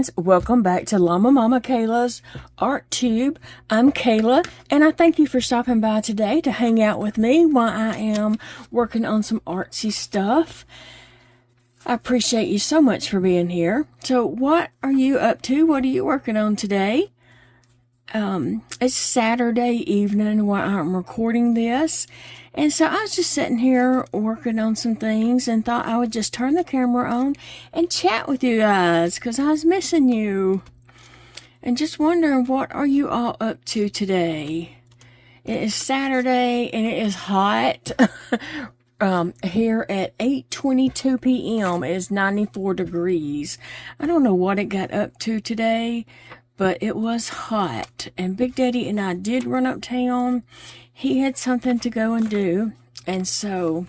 friends, welcome back to Llamamakayla's Art Tube. I'm Kayla, and I thank you for stopping by today to hang out with me while I am working on some artsy stuff. I appreciate you so much for being here. So what are you up to? What are you working on today? It's Saturday evening while I'm recording this, and so I was just sitting here working on some things and thought I would just turn the camera on and chat with you guys because I was missing you and just wondering, what are you all up to today? It is Saturday and it is hot. Here at 8:22 p.m. it is 94 degrees. I don't know what it got up to today, but it was hot, and Big Daddy and I did run uptown. He had something to go and do, and so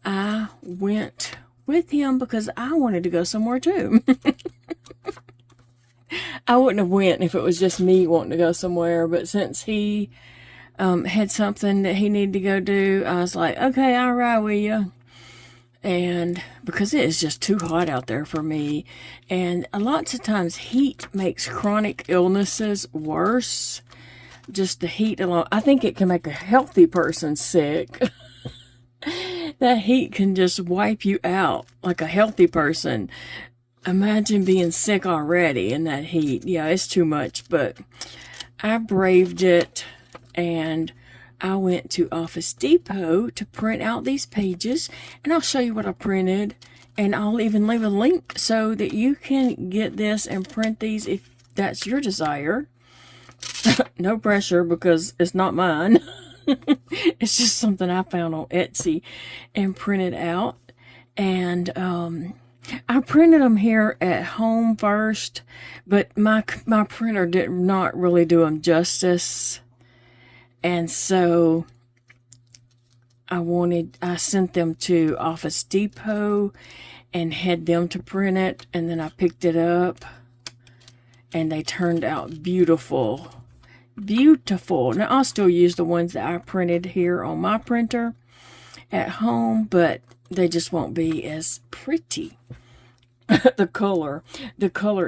I went with him because I wanted to go somewhere too. I wouldn't have went if it was just me wanting to go somewhere, but since he had something that he needed to go do, I was like, okay, I'll ride with you. And because it is just too hot out there for me, and lots of times heat makes chronic illnesses worse. Just the heat alone, I think it can make a healthy person sick. That heat can just wipe you out like a healthy person. Imagine being sick already in that heat. Yeah, it's too much, but I braved it, and I went to Office Depot to print out these pages, and I'll show you what I printed, and I'll even leave a link so that you can get this and print these if that's your desire. No pressure because it's not mine. It's just something I found on Etsy and printed out, and I printed them here at home first, but my printer did not really do them justice. And so I sent them to Office Depot and had them to print it. And then I picked it up and they turned out beautiful. Beautiful. Now I'll still use the ones that I printed here on my printer at home, but they just won't be as pretty. The color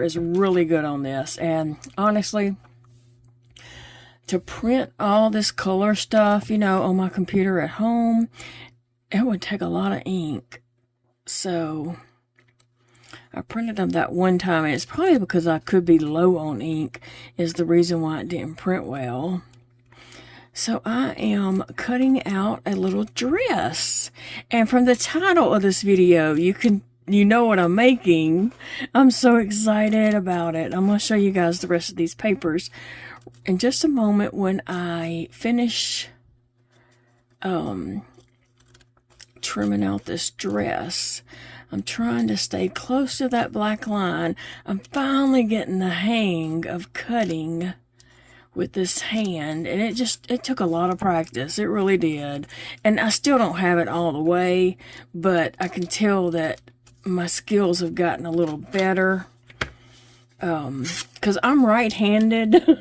is really good on this. And honestly, to print all this color stuff, you know, on my computer at home, it would take a lot of ink. So I printed them that one time, and it's probably because I could be low on ink is the reason why it didn't print well. So I am cutting out a little dress. And from the title of this video, you know what I'm making. I'm so excited about it. I'm going to show you guys the rest of these papers in just a moment when I finish trimming out this dress. I'm trying to stay close to that black line. I'm finally getting the hang of cutting with this hand, and it took a lot of practice. It really did. And I still don't have it all the way, but I can tell that my skills have gotten a little better. Because I'm right-handed.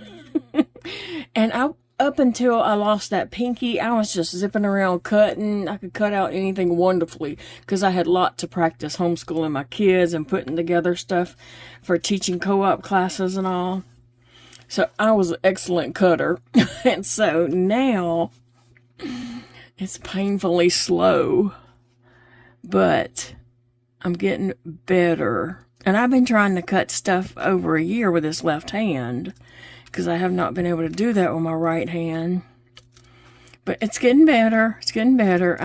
And up until I lost that pinky, I was just zipping around cutting. I could cut out anything wonderfully because I had lots of practice homeschooling my kids and putting together stuff for teaching co-op classes and all. So I was an excellent cutter. And so now it's painfully slow, but I'm getting better. And I've been trying to cut stuff over a year with this left hand, because I have not been able to do that with my right hand. But it's getting better. It's getting better.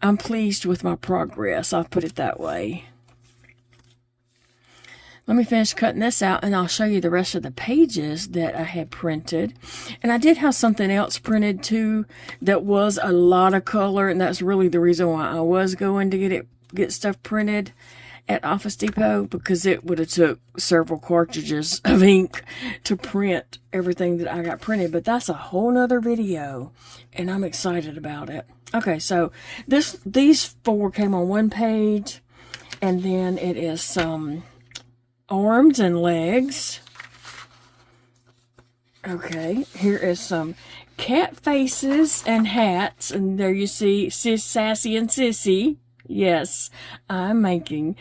I'm pleased with my progress. I'll put it that way. Let me finish cutting this out, and I'll show you the rest of the pages that I had printed. And I did have something else printed too that was a lot of color, and that's really the reason why I was going to get stuff printed at Office Depot, because it would have took several cartridges of ink to print everything that I got printed. But that's a whole nother video, and I'm excited about it. Okay, so these four came on one page, and then it is some arms and legs. Okay, here is some cat faces and hats, and there you see Sassy and Sissy. Yes, I'm making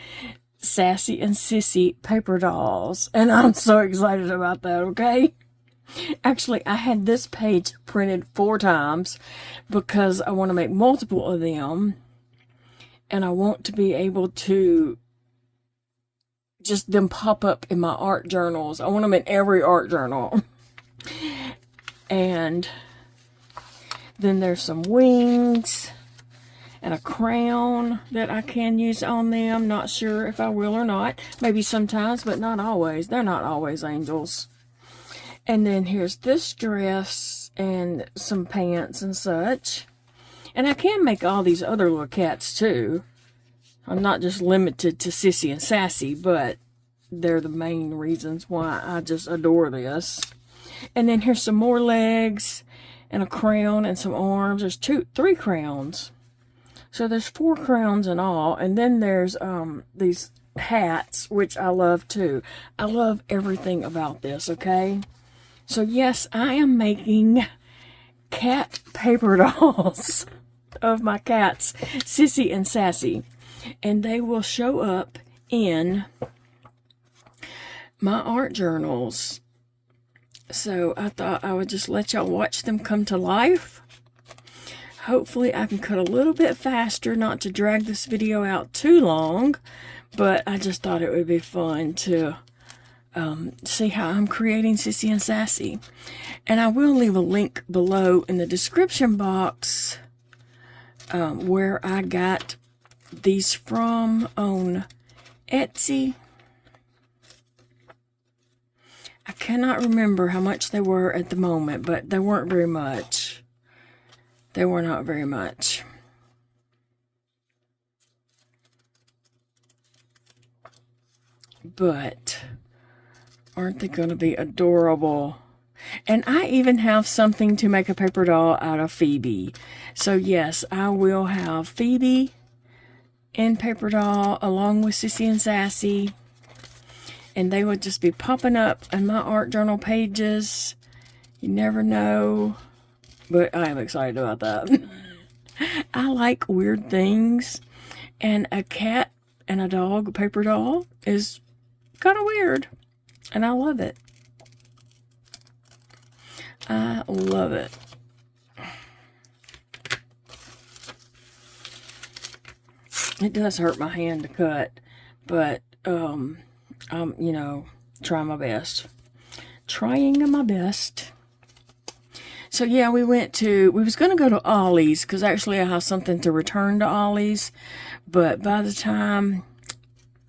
Sassy and Sissy paper dolls. And I'm so excited about that, okay? Actually, I had this page printed 4 times because I want to make multiple of them. And I want to be able to just them pop up in my art journals. I want them in every art journal. And then there's some wings and a crown that I can use on them. Not sure if I will or not. Maybe sometimes, but not always. They're not always angels. And then here's this dress and some pants and such. And I can make all these other little cats too. I'm not just limited to Sissy and Sassy, but they're the main reasons why I just adore this. And then here's some more legs and a crown and some arms. There's 3 crowns. So there's 4 crowns in all. And then there's these hats, which I love too. I love everything about this, okay? So yes, I am making cat paper dolls of my cats, Sissy and Sassy. And they will show up in my art journals. So I thought I would just let y'all watch them come to life. Hopefully I can cut a little bit faster, not to drag this video out too long. But I just thought it would be fun to see how I'm creating Sissy and Sassy. And I will leave a link below in the description box where I got these from on Etsy. I cannot remember how much they were at the moment, but they weren't very much. They were not very much. But aren't they going to be adorable? And I even have something to make a paper doll out of Phoebe. So yes, I will have Phoebe in paper doll along with Sissy and Sassy. And they would just be popping up in my art journal pages. You never know. But I am excited about that. I like weird things. And a cat and a dog paper doll is kind of weird. And I love it. I love it. It does hurt my hand to cut, but I'm, you know, trying my best. Trying my best. So yeah, we was going to go to Ollie's, because actually I have something to return to Ollie's, but by the time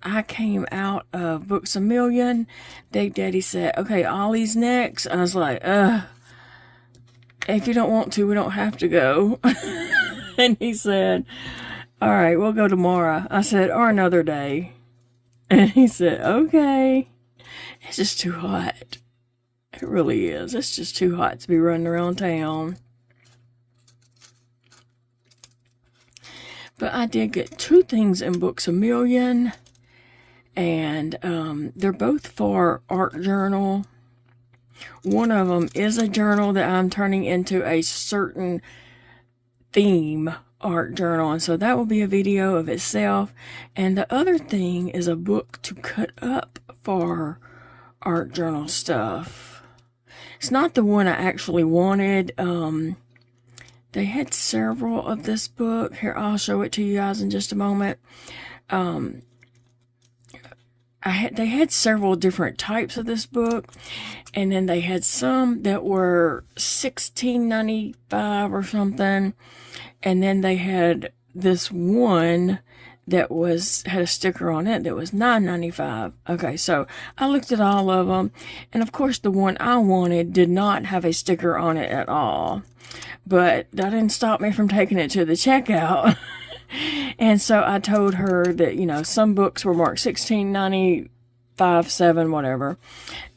I came out of Books A Million, Big Daddy said, okay, Ollie's next. I was like, if you don't want to, we don't have to go. And he said, all right, we'll go tomorrow. I said, or another day. And he said, okay. It's just too hot. It really is. It's just too hot to be running around town. But I did get 2 things in Books A Million. And they're both for art journal. One of them is a journal that I'm turning into a certain theme art journal, and so that will be a video of itself. And the other thing is a book to cut up for art journal stuff. It's not the one I actually wanted. They had several of this book. Here, I'll show it to you guys in just a moment. They had several different types of this book, and then they had some that were $16.95 or something, and then they had this one that had a sticker on it that was $9.95. Okay, so I looked at all of them, and of course the one I wanted did not have a sticker on it at all, but that didn't stop me from taking it to the checkout. And so I told her that, you know, some books were marked $16.95, $7, whatever.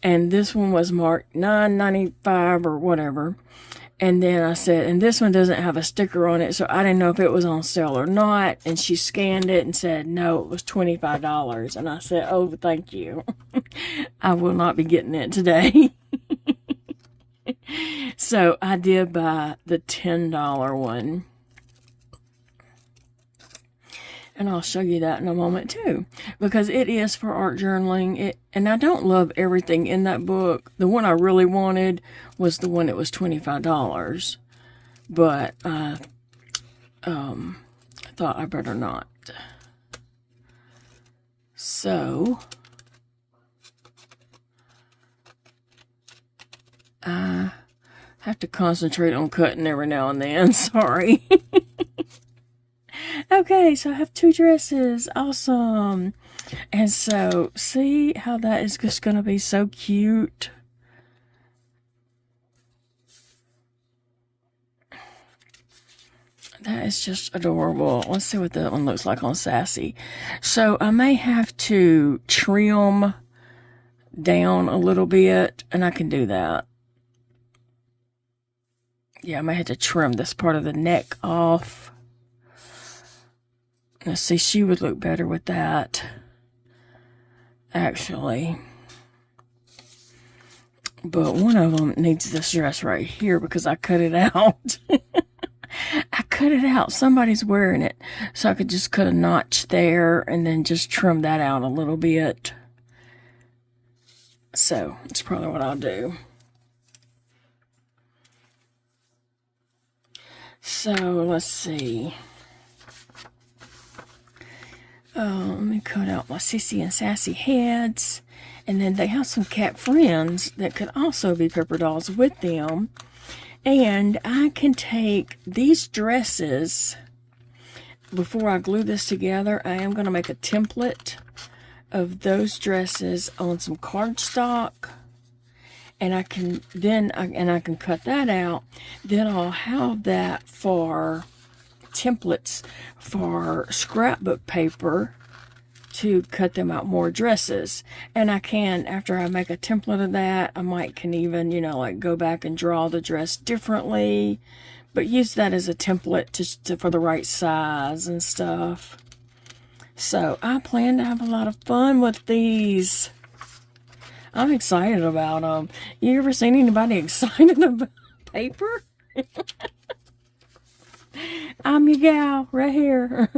And this one was marked $9.95 or whatever. And then I said, and this one doesn't have a sticker on it, so I didn't know if it was on sale or not. And she scanned it and said, no, it was $25. And I said, oh, thank you. I will not be getting it today. So I did buy the $10 one. And I'll show you that in a moment too, because it is for art journaling. And I don't love everything in that book. The one I really wanted was the one that was $25, but I thought I better not. So I have to concentrate on cutting every now and then. Sorry. Okay, so I have 2 dresses. Awesome. And so, see how that is just going to be so cute? That is just adorable. Let's see what that one looks like on Sassy. So, I may have to trim down a little bit, and I can do that. Yeah, I may have to trim this part of the neck off. Let's see, she would look better with that, actually. But one of them needs this dress right here because I cut it out. I cut it out. Somebody's wearing it. So I could just cut a notch there and then just trim that out a little bit. So that's probably what I'll do. So let's see. Let me cut out my Sissy and Sassy heads. And then they have some cat friends that could also be paper dolls with them. And I can take these dresses, before I glue this together, I am going to make a template of those dresses on some cardstock. And I can cut that out. Then I'll have that for templates for scrapbook paper to cut them out more dresses. And I can, after I make a template of that, I can even, like go back and draw the dress differently, but use that as a template for the right size and stuff. So I plan to have a lot of fun with these. I'm excited about them. You ever seen anybody excited about paper? I'm your gal right here.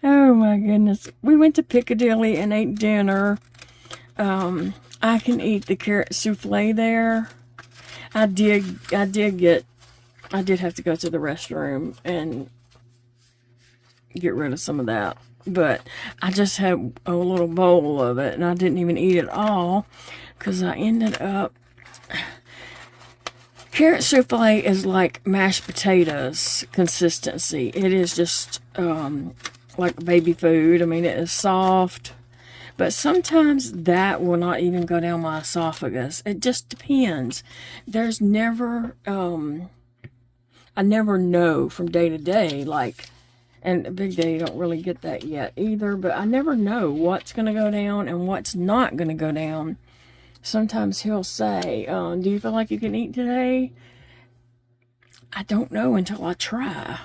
Oh my goodness. We went to Piccadilly and ate dinner. I can eat the carrot souffle there. I did have to go to the restroom and get rid of some of that. But I just had a little bowl of it and I didn't even eat it all because I ended up... Carrot souffle is like mashed potatoes consistency. It is just like baby food. I mean, it is soft. But sometimes that will not even go down my esophagus. It just depends. There's never... I never know from day to day. And Big Daddy don't really get that yet either. But I never know what's going to go down and what's not going to go down. Sometimes he'll say, do you feel like you can eat today? I don't know until I try.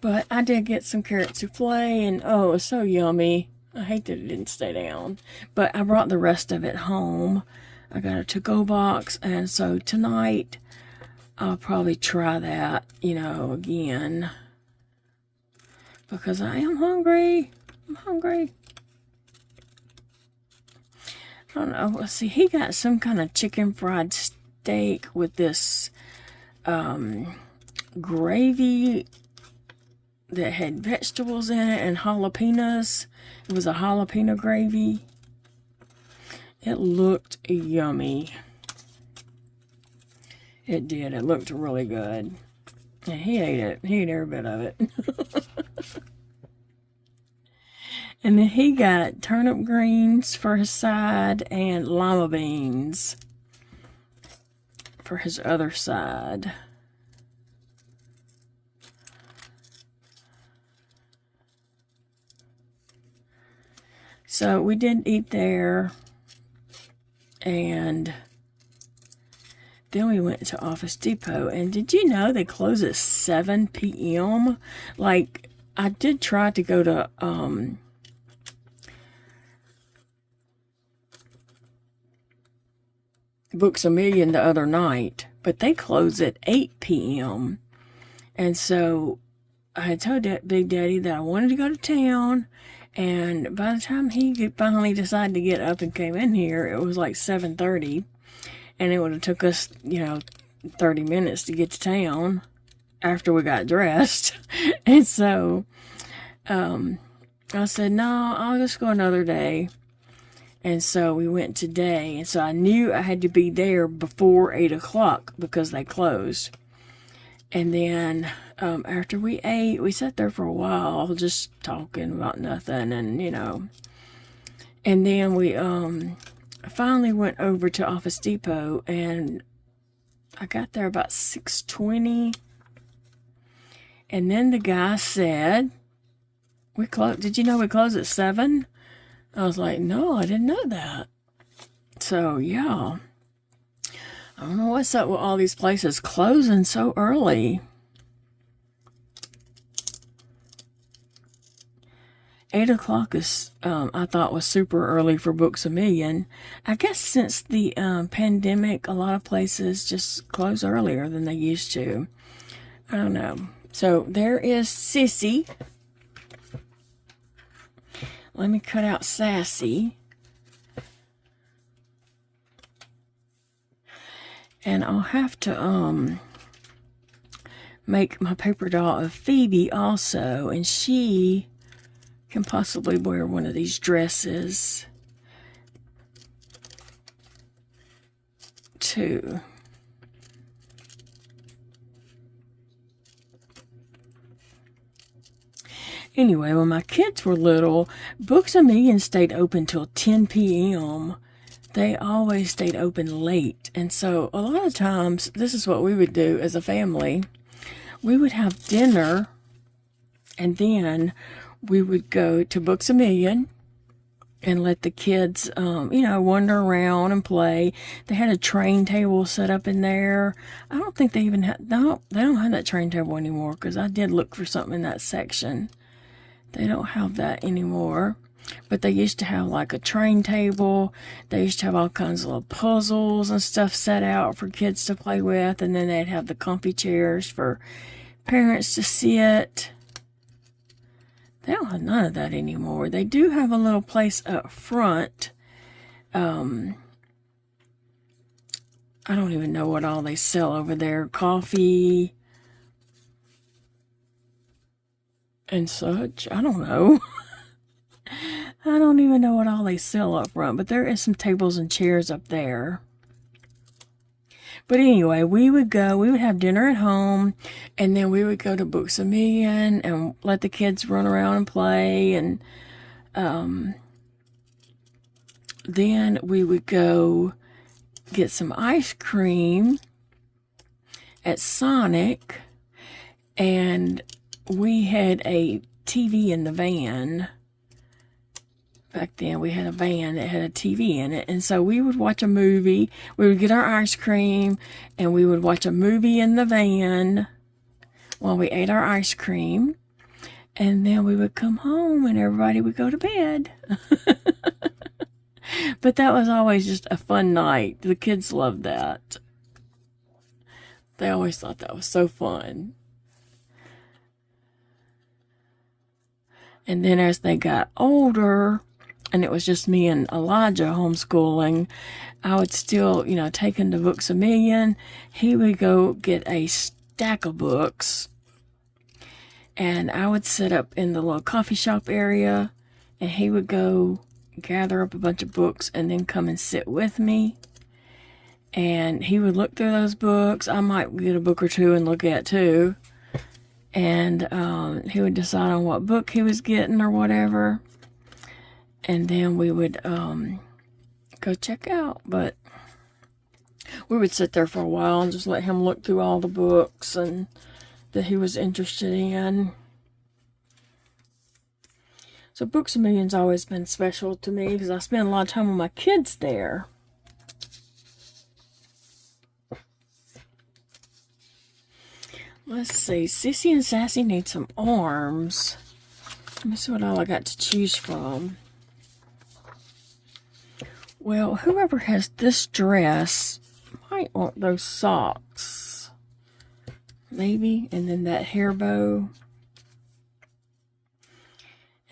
But I did get some carrot souffle, and oh, it was so yummy. I hate that it didn't stay down. But I brought the rest of it home. I got a to-go box, and so tonight I'll probably try that, again. Because I am hungry. I'm hungry. I don't know. Let's see. He got some kind of chicken fried steak with this gravy that had vegetables in it and jalapenos. It was a jalapeno gravy. It looked yummy. It did. It looked really good. And he ate it. He ate every bit of it. And then he got turnip greens for his side and llama beans for his other side. So we did eat there. And then we went to Office Depot. And did you know they close at 7 p.m.? I did try to go to... Books A Million the other night, but they close at 8 p.m. And so I had told Big Daddy that I wanted to go to town. And by the time he finally decided to get up and came in here, it was like 7:30. And it would have took us, 30 minutes to get to town after we got dressed. And so I said, no, I'll just go another day. And so we went today. And so I knew I had to be there before 8 o'clock because they closed. And then after we ate, we sat there for a while just talking about nothing. And, and then we finally went over to Office Depot. And I got there about 6:20. And then the guy said, did you know we close at 7? I was like, no, I didn't know that. So, yeah. I don't know what's up with all these places closing so early. 8 o'clock is, I thought, was super early for Books A Million. I guess since the pandemic, a lot of places just close earlier than they used to. I don't know. So, there is Sissy. Let me cut out Sassy. And I'll have to make my paper doll of Phoebe also. And she can possibly wear one of these dresses too. Anyway, when my kids were little, Books A Million stayed open till 10 p.m. They always stayed open late. And so a lot of times, this is what we would do as a family. We would have dinner, and then we would go to Books A Million and let the kids, wander around and play. They had a train table set up in there. I don't think they even they don't have that train table anymore, because I did look for something in that section. They don't have that anymore. But they used to have like a train table. They used to have all kinds of little puzzles and stuff set out for kids to play with. And then they'd have the comfy chairs for parents to sit. They don't have none of that anymore. They do have a little place up front. I don't even know what all they sell over there. Coffee and such. I don't know. I don't even know what all they sell up front, but there is some tables and chairs up there. But anyway, we would have dinner at home, and then we would go to Books A Million and let the kids run around and play, and then we would go get some ice cream at Sonic, and we had a TV in the van. Back then, we had a van that had a TV in it. And so we would watch a movie. We would get our ice cream, and we would watch a movie in the van while we ate our ice cream. And then we would come home, and everybody would go to bed. But that was always just a fun night. The kids loved that. They always thought that was so fun. And then as they got older, and it was just me and Elijah homeschooling, I would still, take him to Books A Million. He would go get a stack of books, and I would sit up in the little coffee shop area, and he would go gather up a bunch of books and then come and sit with me. And he would look through those books. I might get a book or two and look at too. And he would decide on what book he was getting or whatever. And then we would go check out. But we would sit there for a while and just let him look through all the books and that he was interested in. So Books A Million's always been special to me because I spend a lot of time with my kids there. Let's see. Sissy and Sassy need some arms. Let me see what all I got to choose from. Well, whoever has this dress might want those socks. maybe, and then that hair bow.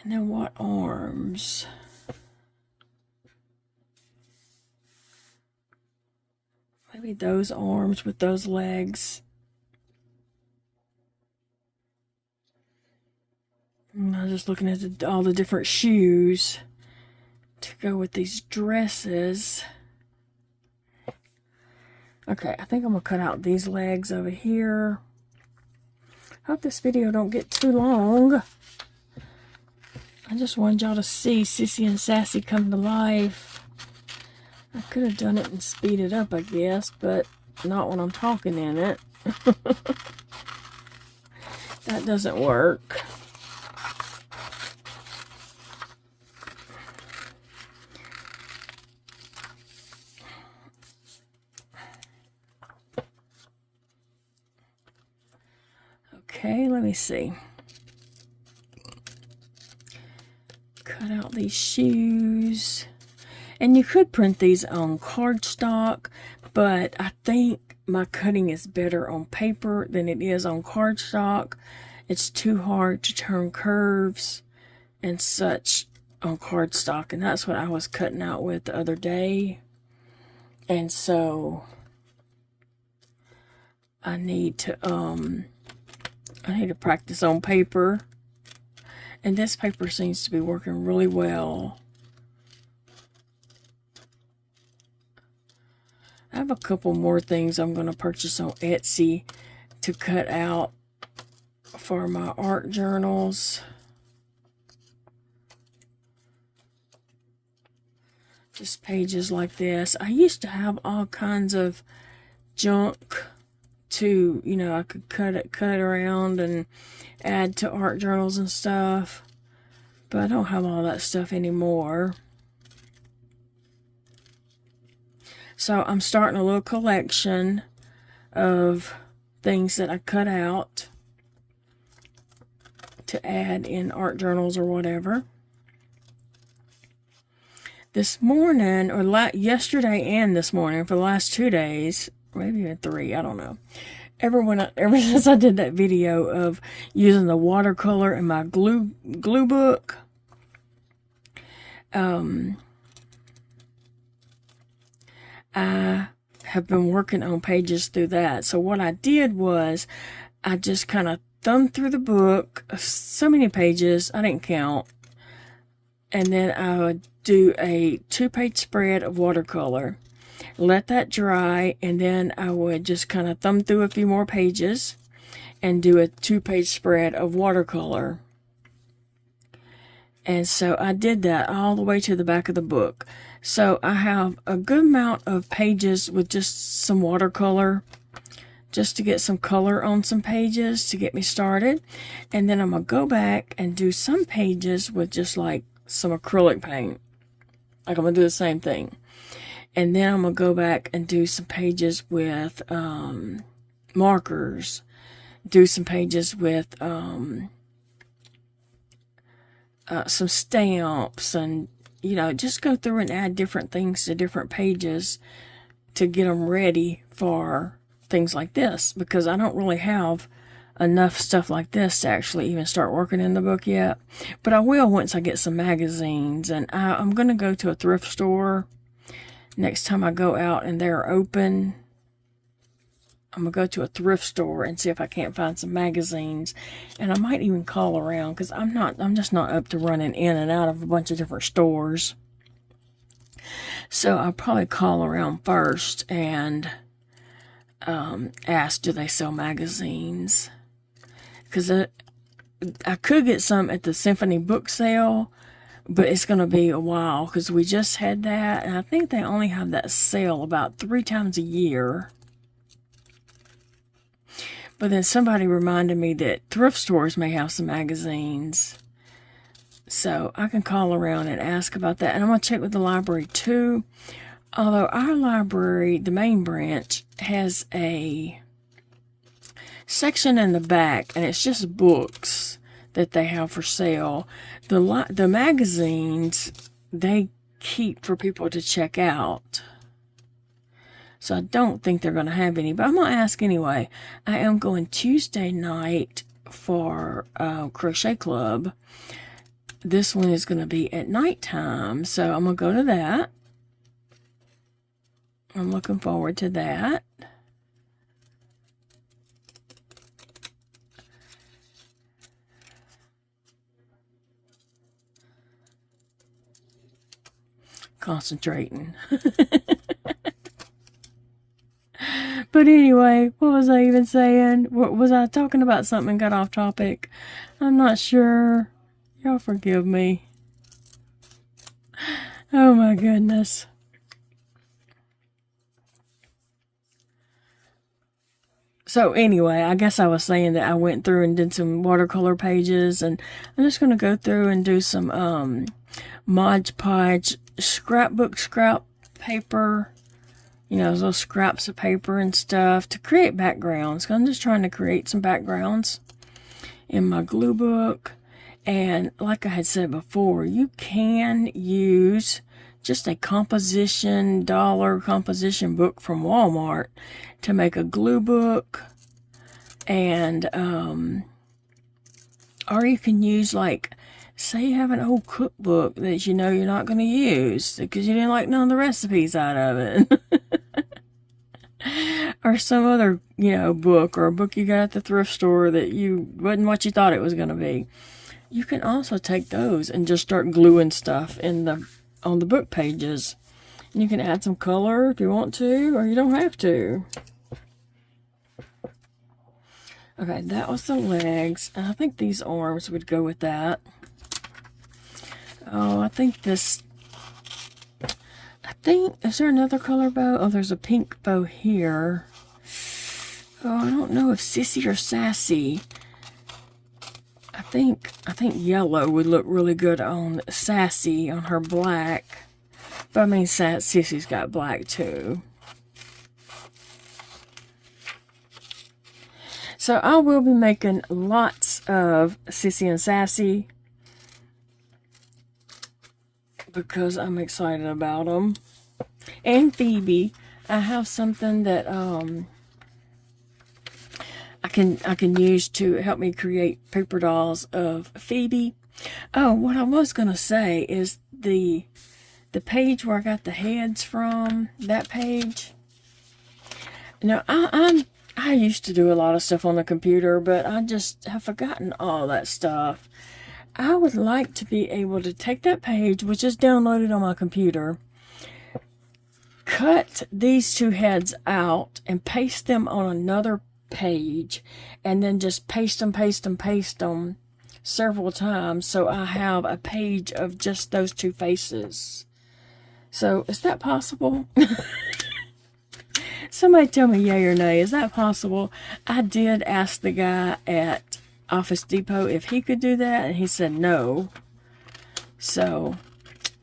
And then what arms? Maybe those arms with those legs. And I was just looking at all the different shoes to go with these dresses. Okay, I think I'm going to cut out these legs over here. Hope this video don't get too long. I just wanted y'all to see Sissy and Sassy come to life. I could have done it and speed it up, I guess, but not when I'm talking in it. That doesn't work. Okay, let me see. Cut out these shoes. And you could print these on cardstock, but I think my cutting is better on paper than it is on cardstock. It's too hard to turn curves and such on cardstock, and that's what I was cutting out with the other day. And so I need to practice on paper. And this paper seems to be working really well. I have a couple more things I'm going to purchase on Etsy to cut out for my art journals. Just pages like this. I used to have all kinds of junk to, you know, I could cut around and add to art journals and stuff, but I don't have all that stuff anymore. So I'm starting a little collection of things that I cut out to add in art journals or whatever. This morning, or yesterday and this morning, for the last 2 days, maybe even 3, I don't know. Ever since I did that video of using the watercolor in my glue book, I have been working on pages through that. So what I did was I just kind of thumbed through the book, so many pages, I didn't count, and then I would do a 2-page spread of watercolor. Let that dry, and then I would just kind of thumb through a few more pages and do a 2-page spread of watercolor. And so I did that all the way to the back of the book. So I have a good amount of pages with just some watercolor, just to get some color on some pages to get me started. And then I'm going to go back and do some pages with just like some acrylic paint. Like I'm going to do the same thing. And then I'm going to go back and do some pages with markers. Do some pages with some stamps, and, you know, just go through and add different things to different pages to get them ready for things like this. Because I don't really have enough stuff like this to actually even start working in the book yet. But I will once I get some magazines. And I'm going to go to a thrift store next time I go out and they're open. I'm going to go to a thrift store and see if I can't find some magazines. And I might even call around, because I'm just not up to running in and out of a bunch of different stores. So I'll probably call around first and ask, do they sell magazines? Because I could get some at the Symphony book sale, but it's going to be a while, because we just had that, and I think they only have that sale about 3 times a year. But then somebody reminded me that thrift stores may have some magazines. So I can call around and ask about that. And I'm going to check with the library too. Although our library, the main branch, has a section in the back, and it's just books that they have for sale. The magazines, they keep for people to check out. So I don't think they're going to have any, but I'm going to ask anyway. I am going Tuesday night for Crochet Club. This one is going to be at nighttime, so I'm going to go to that. I'm looking forward to that. Concentrating. But anyway, what was I even saying? What was I talking about? Something got off topic. I'm not sure. Y'all forgive me. Oh my goodness. So anyway, I guess I was saying that I went through and did some watercolor pages, and I'm just going to go through and do some Mod Podge scrapbook scrap paper, you know, those scraps of paper and stuff to create backgrounds. I'm just trying to create some backgrounds in my glue book. And like I had said before, you can use just a $1 composition book from Walmart to make a glue book. And or you can use, like, say you have an old cookbook that you know you're not going to use because you didn't like none of the recipes out of it. Or some other, you know, book, or a book you got at the thrift store that wasn't what you thought it was going to be. You can also take those and just start gluing stuff on the book pages. And you can add some color if you want to, or you don't have to. Okay, that was the legs. And I think these arms would go with that. Oh, is there another color bow? Oh, there's a pink bow here. Oh, I don't know if Sissy or Sassy. I think yellow would look really good on Sassy, on her black. But I mean, Sissy's got black too. So I will be making lots of Sissy and Sassy because I'm excited about them. And Phoebe. I have something that I can use to help me create paper dolls of Phoebe. Oh, what I was gonna say is the page where I got the heads from, that page. Now I used to do a lot of stuff on the computer, but I just have forgotten all that stuff. I would like to be able to take that page, which is downloaded on my computer, cut these two heads out and paste them on another page, and then just paste them several times, so I have a page of just those two faces. So is that possible? Somebody tell me yay or nay. Is that possible? I did ask the guy at Office Depot if he could do that, and he said no. So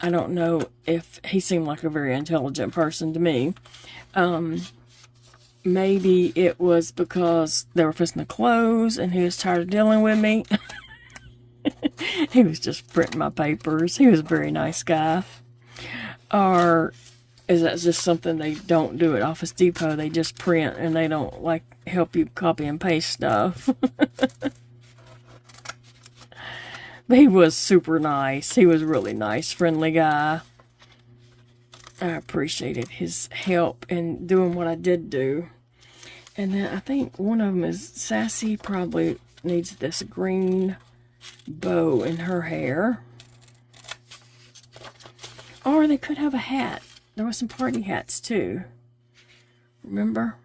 I don't know if he seemed like a very intelligent person to me. Maybe it was because they were fixing to close and he was tired of dealing with me. He was just printing my papers. He was a very nice guy. Or is that just something they don't do at Office Depot? They just print and they don't, like, help you copy and paste stuff. But he was super nice. He was a really nice, friendly guy. I appreciated his help in doing what I did do. And then I think one of them is Sassy probably needs this green bow in her hair. Or they could have a hat. There were some party hats too. Remember?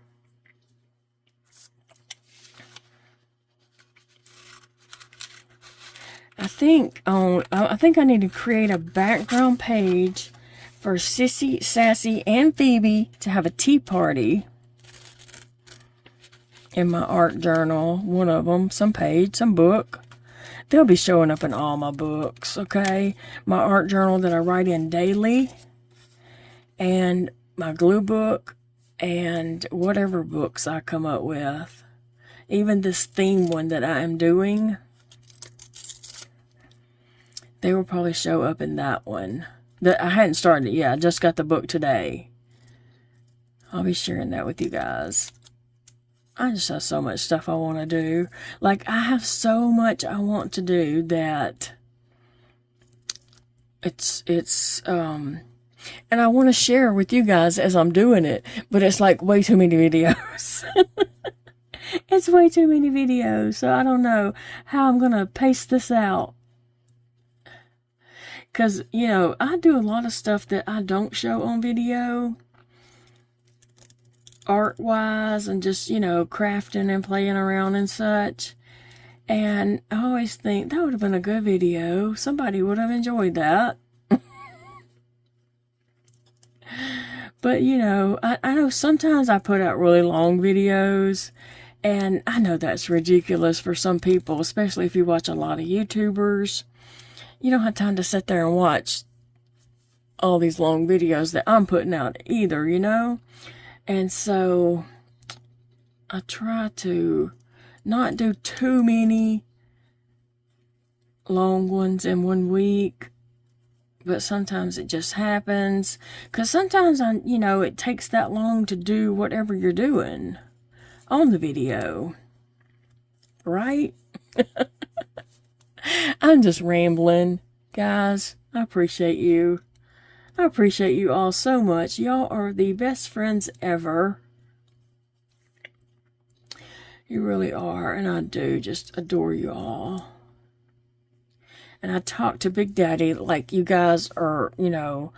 I think I need to create a background page for Sissy, Sassy, and Phoebe to have a tea party in my art journal. One of them, some page, some book. They'll be showing up in all my books, okay? My art journal that I write in daily, and my glue book, and whatever books I come up with. Even this theme one that I am doing, they will probably show up in that one. I hadn't started it yet. I just got the book today. I'll be sharing that with you guys. I just have so much stuff I want to do. Like, I have so much I want to do that and I want to share with you guys as I'm doing it, but it's like way too many videos. It's way too many videos, so I don't know how I'm going to pace this out. Because, you know, I do a lot of stuff that I don't show on video, art-wise, and just, you know, crafting and playing around and such. And I always think that would have been a good video. Somebody would have enjoyed that. But, you know, I know sometimes I put out really long videos, and I know that's ridiculous for some people, especially if you watch a lot of YouTubers. You don't have time to sit there and watch all these long videos that I'm putting out either, you know? And so I try to not do too many long ones in 1 week, but sometimes it just happens. Because sometimes, you know, it takes that long to do whatever you're doing on the video, right? I'm just rambling, guys. I appreciate you. I appreciate you all so much. Y'all are the best friends ever. You really are, and I do just adore you all. And I talk to Big Daddy like you guys are, you know,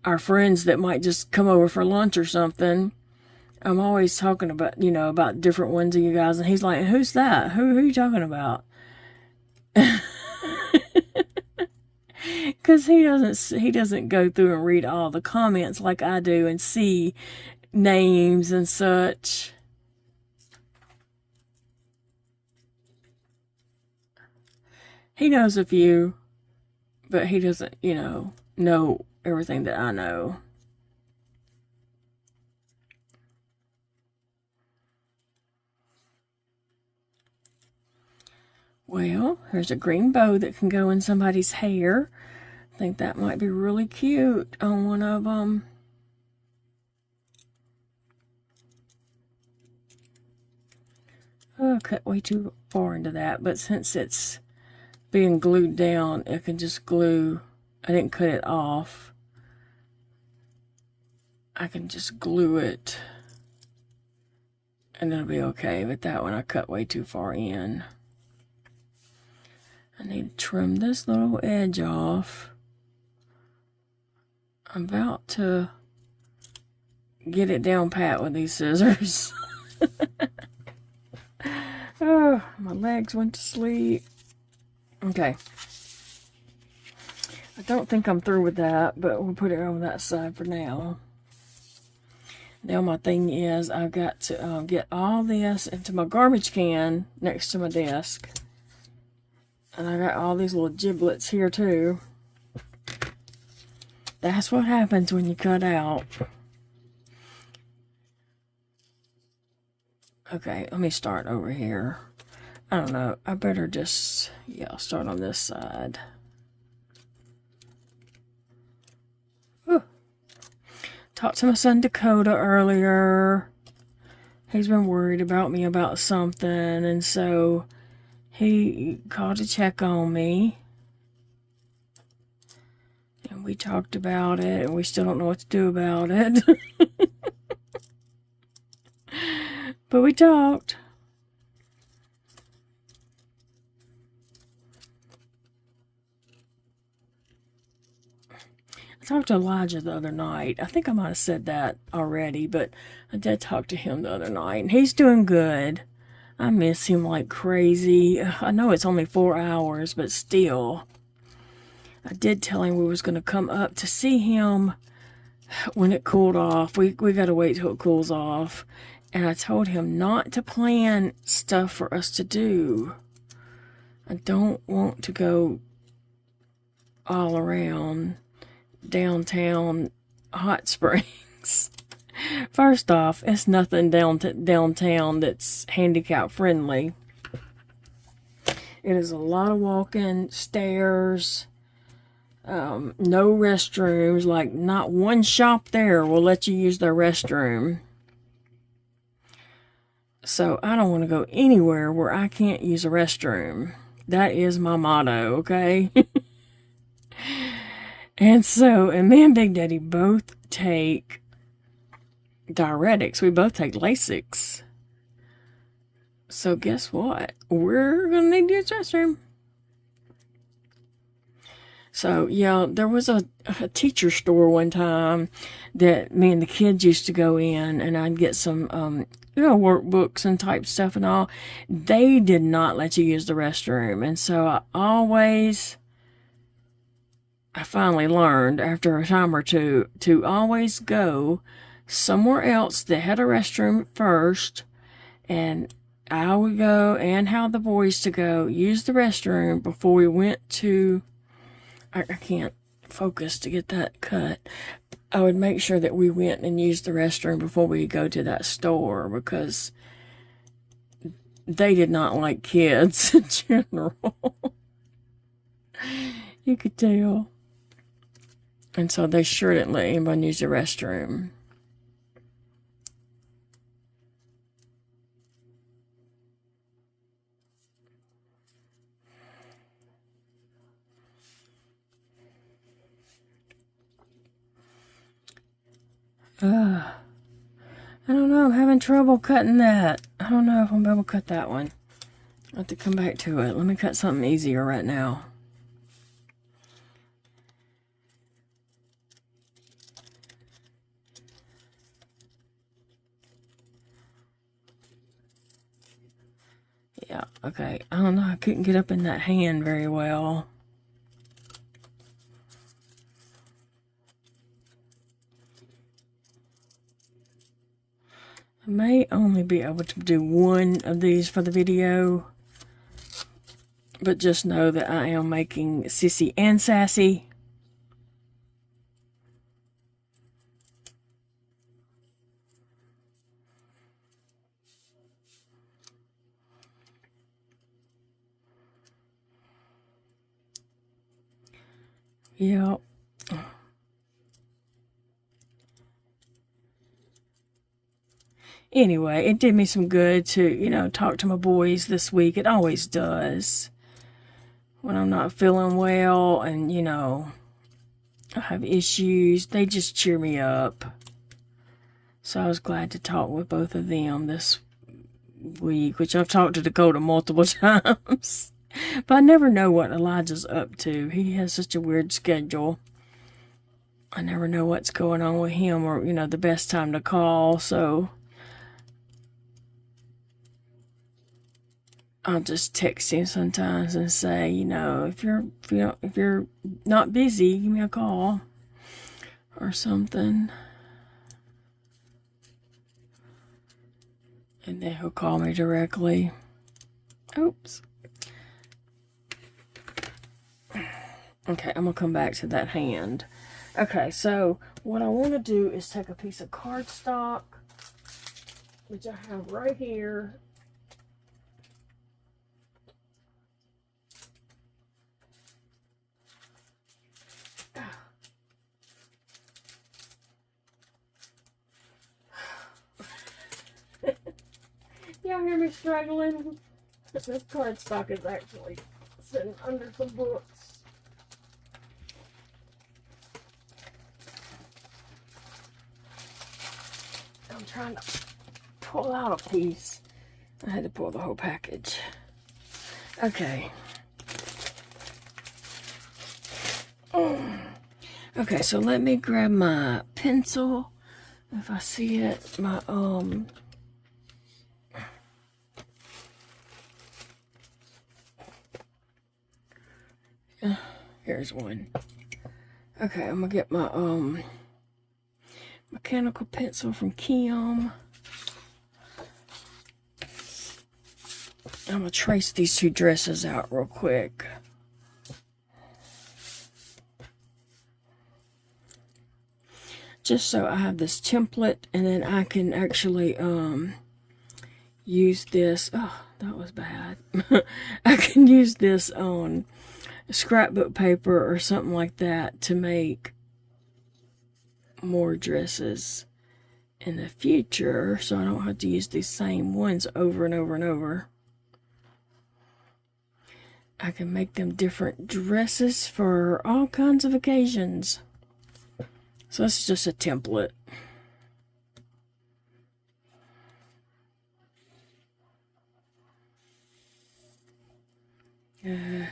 our friends that might just come over for lunch or something. I'm always talking about, you know, about different ones of you guys, and he's like, who's that? Who are you talking about? Because he doesn't go through and read all the comments like I do and see names and such. He knows a few, but he doesn't, you know everything that I know. Well, here's a green bow that can go in somebody's hair. I think that might be really cute on one of them. Oh, I cut way too far into that, but since it's being glued down, it can just glue. I didn't cut it off. I can just glue it and it'll be okay, but that one I cut way too far in. I need to trim this little edge off. I'm about to get it down pat with these scissors. Oh, my legs went to sleep. Okay. I don't think I'm through with that, but we'll put it over that side for now. Now my thing is, I've got to get all this into my garbage can next to my desk. And I got all these little giblets here too. That's what happens when you cut out. Okay, let me start over here. I don't know. I better just, yeah, I'll start on this side. Whew. Talked to my son Dakota earlier. He's been worried about me about something, and so he called to check on me. And we talked about it, and we still don't know what to do about it. But we talked. I talked to Elijah the other night. I think I might have said that already, but I did talk to him the other night, and he's doing good. I miss him like crazy. I know it's only 4 hours, but still. I did tell him we was going to come up to see him when it cooled off. We got to wait till it cools off. And I told him not to plan stuff for us to do. I don't want to go all around downtown Hot Springs. First off, it's nothing downtown that's handicap friendly. It is a lot of walking, stairs, no restrooms. Like, not one shop there will let you use their restroom. So I don't want to go anywhere where I can't use a restroom. That is my motto, okay? And me and Big Daddy both take diuretics. We both take Lasix. So guess what? We're going to need to use the restroom. So, yeah, there was a teacher store one time that me and the kids used to go in, and I'd get some, workbooks and type stuff and all. They did not let you use the restroom. And so I finally learned after a time or two to always go somewhere else that had a restroom first, and I would go and have the boys to go use the restroom before we went to, I can't focus to get that cut. I would make sure that we went and used the restroom before we go to that store, because they did not like kids in general. You could tell. And so they sure didn't let anybody use the restroom. I don't know. I'm having trouble cutting that. I don't know if I'm able to cut that one. I'll have to come back to it. Let me cut something easier right now. Yeah, okay. I don't know. I couldn't get up in that hand very well. I may only be able to do one of these for the video, but just know that I am making Sissy and Sassy. Yep. Anyway, it did me some good to, talk to my boys this week. It always does. When I'm not feeling well and, I have issues, they just cheer me up. So I was glad to talk with both of them this week, which I've talked to Dakota multiple times. But I never know what Elijah's up to. He has such a weird schedule. I never know what's going on with him or, the best time to call, so I'll just text him sometimes and say, if you're not busy, give me a call or something. And then he'll call me directly. Oops. Okay, I'm going to come back to that hand. Okay, so what I want to do is take a piece of cardstock, which I have right here. Y'all hear me struggling? This cardstock is actually sitting under some books. I'm trying to pull out a piece. I had to pull the whole package. Okay. Okay, so let me grab my pencil. If I see it, my here's one. Okay, I'm gonna get my mechanical pencil from Kim. I'm gonna trace these two dresses out real quick. Just so I have this template, and then I can actually use this. Oh, that was bad. I can use this on scrapbook paper or something like that to make more dresses in the future, so I don't have to use these same ones over and over and over. I can make them different dresses for all kinds of occasions. So this is just a template. I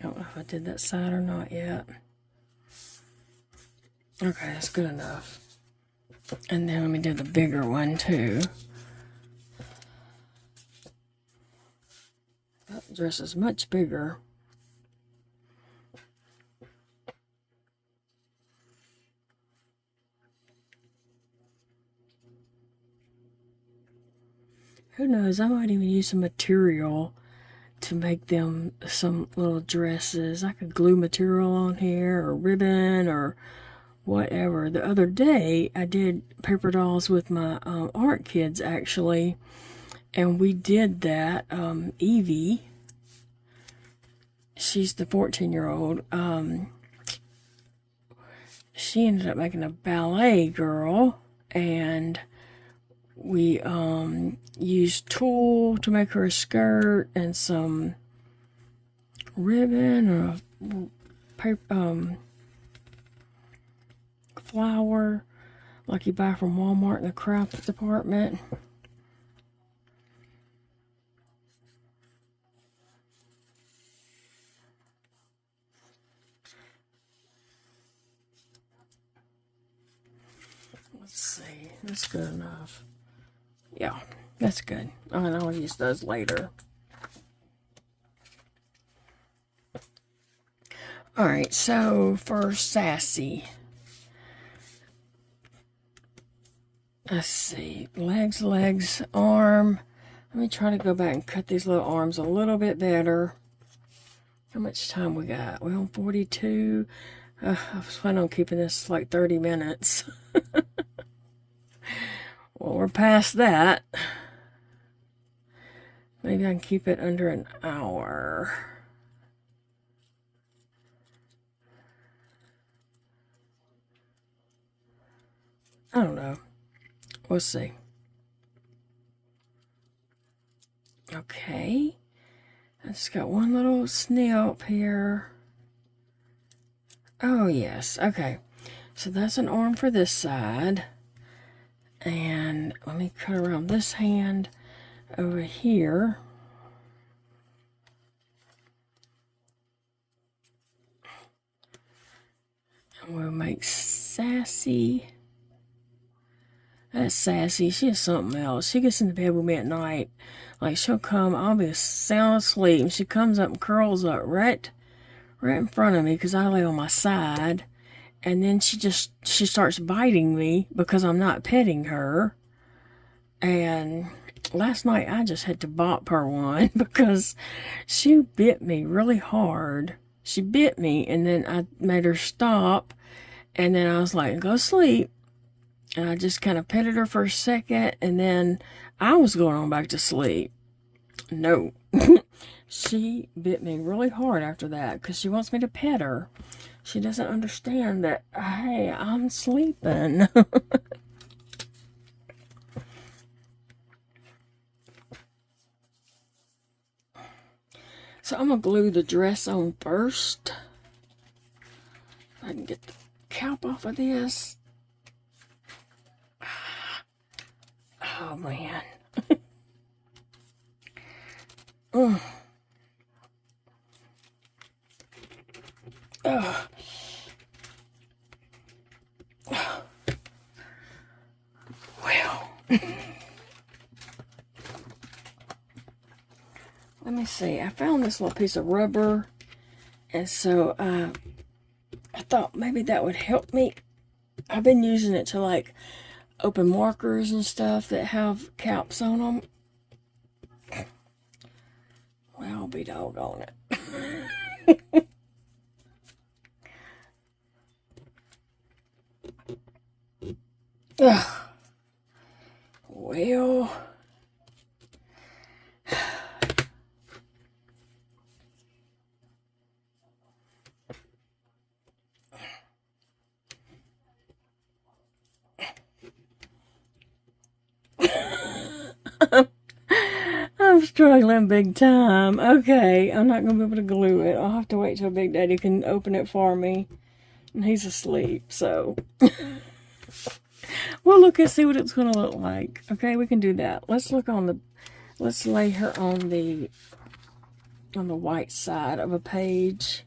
don't know if I did that side or not yet. Okay, that's good enough. And then let me do the bigger one too. That dress is much bigger. Who knows, I might even use some material to make them some little dresses. I could glue material on here or ribbon or whatever. The other day I did paper dolls with my art kids actually, and we did that. Evie, she's the 14-year-old, she ended up making a ballet girl, and we used tulle to make her a skirt and some ribbon or a paper, flower like you buy from Walmart in the craft department. Let's see, that's good enough. Yeah, that's good. And I'll use those later. Alright, so for Sassy, let's see, legs, arm. Let me try to go back and cut these little arms a little bit better. How much time we got? We're on 42. I was planning on keeping this like 30 minutes. Well, we're past that. Maybe I can keep it under an hour. I don't know. We'll see. Okay. I just got one little snip here. Oh, yes. Okay. So that's an arm for this side. And let me cut around this hand over here. And we'll make Sassy. That's Sassy. She's something else. She gets into bed with me at night. Like, she'll come, I'll be sound asleep, and she comes up and curls up right in front of me because I lay on my side. And then she starts biting me because I'm not petting her. And last night I just had to bop her one because she bit me really hard. She bit me, and then I made her stop. And then I was like, go sleep. And I just kind of petted her for a second, and then I was going on back to sleep. No. She bit me really hard after that because she wants me to pet her. She doesn't understand that, hey, I'm sleeping. So I'm going to glue the dress on first. If I can get the cap off of this. Oh, man. Oh. Well. Let me see. I found this little piece of rubber. And so I thought maybe that would help me. I've been using it to like open markers and stuff that have caps on them. Well, I'll be doggone it. Well, I'm struggling big time. Okay, I'm not going to be able to glue it. I'll have to wait till Big Daddy can open it for me. And he's asleep, so... We'll look and see what it's going to look like. Okay, we can do that. Let's look on the... Let's lay her on the white side of a page.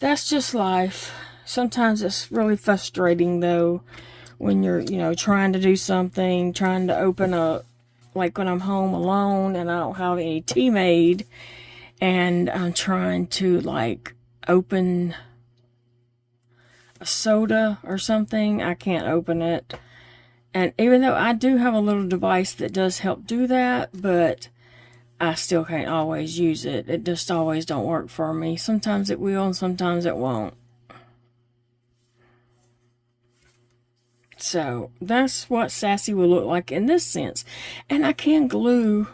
That's just life. Sometimes it's really frustrating, though, when you're, you know, trying to do something, trying to open a, like when I'm home alone and I don't have any tea made, and I'm trying to, like, open a soda or something. I can't open it. And even though I do have a little device that does help do that, but I still can't always use it. It just always don't work for me. Sometimes it will and sometimes it won't. So that's what Sassy will look like in this sense. And I can glue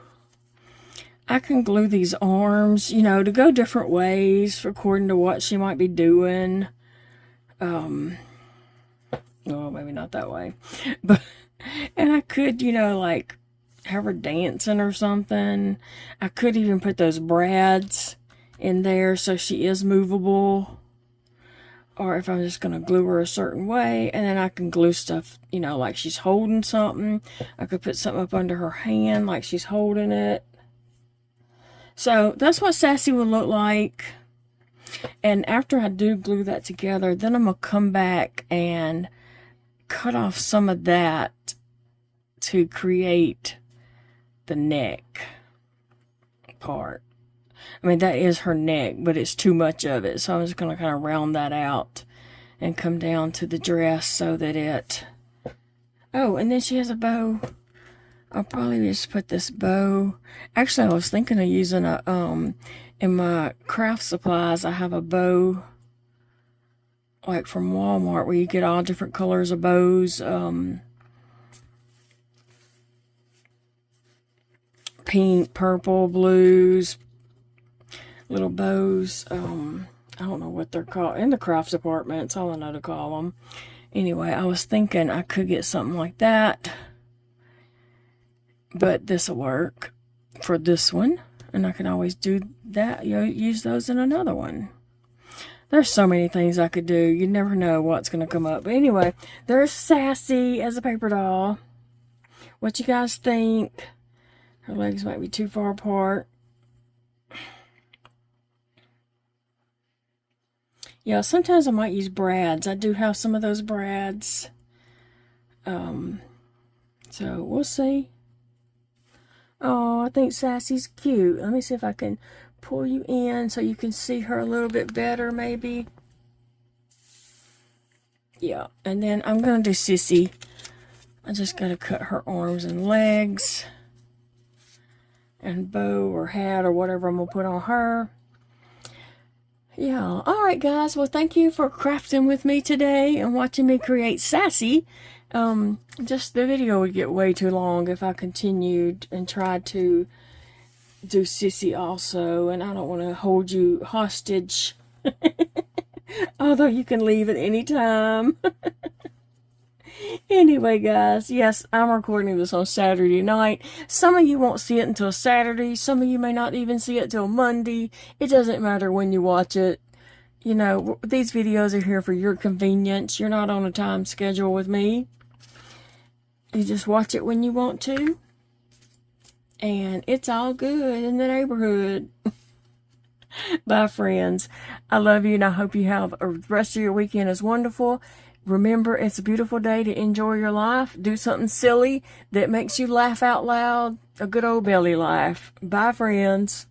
these arms, you know, to go different ways according to what she might be doing. Well, maybe not that way. But, and I could, you know, like, have her dancing or something. I could even put those brads in there so she is movable. Or if I'm just going to glue her a certain way. And then I can glue stuff, you know, like she's holding something. I could put something up under her hand like she's holding it. So that's what Sassy will look like. And after I do glue that together, then I'm going to come back and cut off some of that to create the neck part. I mean, that is her neck, but it's too much of it. So I'm just going to kind of round that out and come down to the dress so that it... Oh, and then she has a bow. I'll probably just put this bow... Actually, I was thinking of using a... in my craft supplies, I have a bow, like from Walmart, where you get all different colors of bows. Pink, purple, blues, little bows. I don't know what they're called. In the craft department, it's all I know to call them. Anyway, I was thinking I could get something like that. But this will work for this one. And I can always do that, you know, use those in another one. There's so many things I could do. You never know what's going to come up. But anyway, there's Sassy as a paper doll. What you guys think? Her legs might be too far apart. Yeah, sometimes I might use brads. I do have some of those brads. So we'll see. Oh, I think Sassy's cute. Let me see if I can pull you in so you can see her a little bit better, maybe. Yeah, and then I'm going to do Sissy. I just got to cut her arms and legs. And bow or hat or whatever I'm going to put on her. Yeah, alright guys. Well, thank you for crafting with me today and watching me create Sassy. Just the video would get way too long if I continued and tried to do Sissy also, and I don't want to hold you hostage. Although you can leave at any time. Anyway, guys, yes, I'm recording this on Saturday night. Some of you won't see it until Saturday. Some of you may not even see it till Monday. It doesn't matter when you watch it. You know, these videos are here for your convenience. You're not on a time schedule with me. You just watch it when you want to. And it's all good in the neighborhood. Bye, friends. I love you, and I hope you have a rest of your weekend is wonderful. Remember, it's a beautiful day to enjoy your life. Do something silly that makes you laugh out loud. A good old belly laugh. Bye, friends.